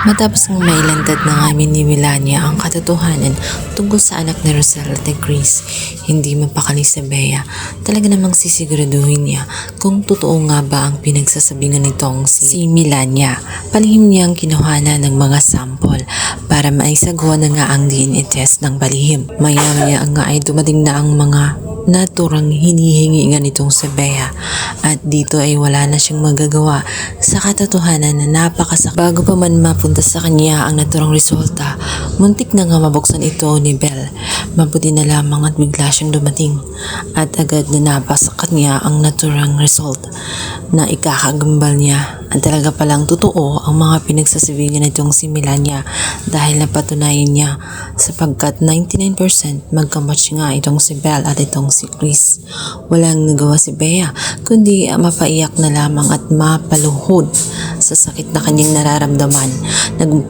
Matapos ng mailantad ng amin ni Melania ang katotohanan tungkol sa anak ni Rosel at ni Chris, hindi mapakali sa Bea. Talaga namang sisiguraduhin niya kung totoo nga ba ang pinagsasabingan nitong si Melania. Palihim niyang kinuhanan ng mga sample para maisagawa na nga ang DNA test ng palihim. Maya-maya nga ay dumating na ang mga naturang hinihingi nga nitong si Bea at dito ay wala na siyang magagawa sa katotohanan na napakasakit. Bago pa man mapunta sa kanya ang naturang resulta, muntik na nga mabuksan ito ni Belle. Mabuti na lamang at bigla siyang dumating at agad na nabasa kanya ang naturang result na ikakagambal niya. At talaga palang totoo ang mga pinagsasabihan nitong si Melania dahil napatunayan niya sapagkat 99% magkamatch nga itong si Belle at itong si Chris. Walang nagawa si Bea kundi mapaiyak na lamang at mapaluhod sa sakit na kanyang nararamdaman.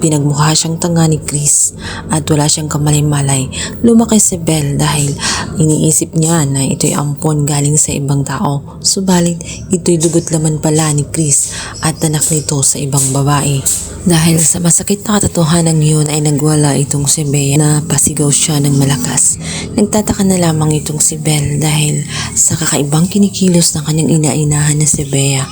Pinagmukha siyang tanga ni Chris at wala siyang kamalay-malay. Lumaki si Belle dahil iniisip niya na ito'y ampon galing sa ibang tao. Subalit ito'y dugot laman pala ni Chris at anak nito sa ibang babae. Dahil sa masakit na katotohanan yun ay nagwala itong si Bea na pasigaw siya ng malakas. Nagtataka na lamang itong si Belle dahil sa kakaibang kinikilos ng kanyang inainahan na si Bea.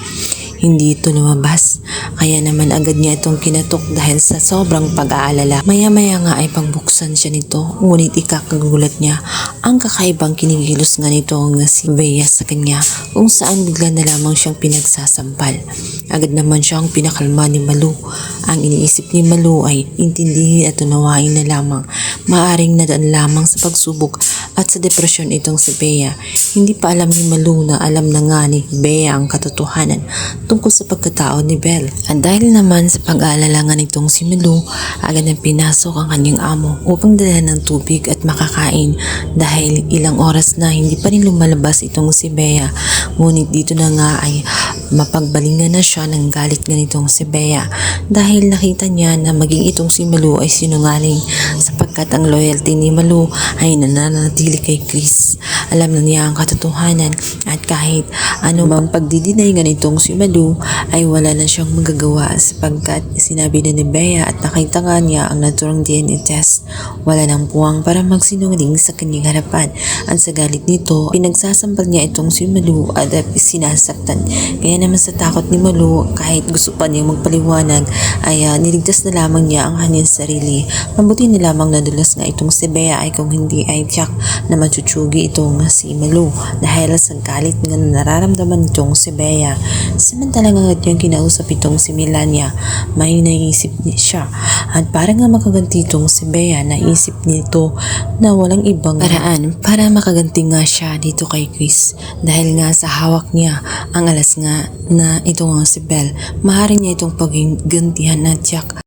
Hindi ito lumabas, kaya naman agad niya itong kinatok dahil sa sobrang pag-aalala. Maya-maya nga ay pagbuksan siya nito, ngunit ikakagulat niya ang kakaibang kinikilos nga nito nga si Bea sa kanya, kung saan bigla na lamang siyang pinagsasampal. Agad naman siyang pinakalma ni Malu. Ang iniisip ni Malu ay intindihin at unawain na lamang. Maaring nadaan lamang sa pagsubok at sa depresyon itong si Bea. Hindi pa alam ni Malu na alam na nga ni Bea ang katotohanan tungkol sa pagkatao ni Belle. At dahil naman sa pag-aalala nga nitong si Malu, agad nang pinasok ang kanyang amo upang dalhan ng tubig at makakain dahil ilang oras na hindi pa rin lumalabas itong si Bea. Ngunit dito na nga ay mapagbalingan na siya ng galit nga nitong si Bea dahil nakita niya na maging itong si Malu ay sinungaling sapagkat ang loyalty ni Malu ay nananatili kay Chris. Alam na niya ang katotohanan at kahit ano mang pagdidinay nga nitong si Malu ay wala na siyang magagawa sapagkat sinabi na ni Bea at nakita nga niya ang naturang DNA test. Wala nang puwang para magsinungaling sa kanyang harapan at sa galit nito pinagsasampal niya itong si Malu at sinasaktan. Kaya naman sa takot ni Malu, kahit gusto pa niyang magpaliwanag ay niligtas na lamang niya ang kanyang sarili. Mabuti na lamang nadulas nga itong si Bea ay kung hindi ay tiyak na machuchugi itong si Malu dahil sa galit nga nararamdaman itong si Bea. Samantalang agad niyang kinausap itong si Melania, may naisip siya at para nga makaganti itong si Bea, naisip nito na walang ibang paraan para makaganti nga siya dito kay Chris dahil nga sa hawak niya ang alas nga na ito nga si Belle. Maaaring niya itong paggantihan na tiyak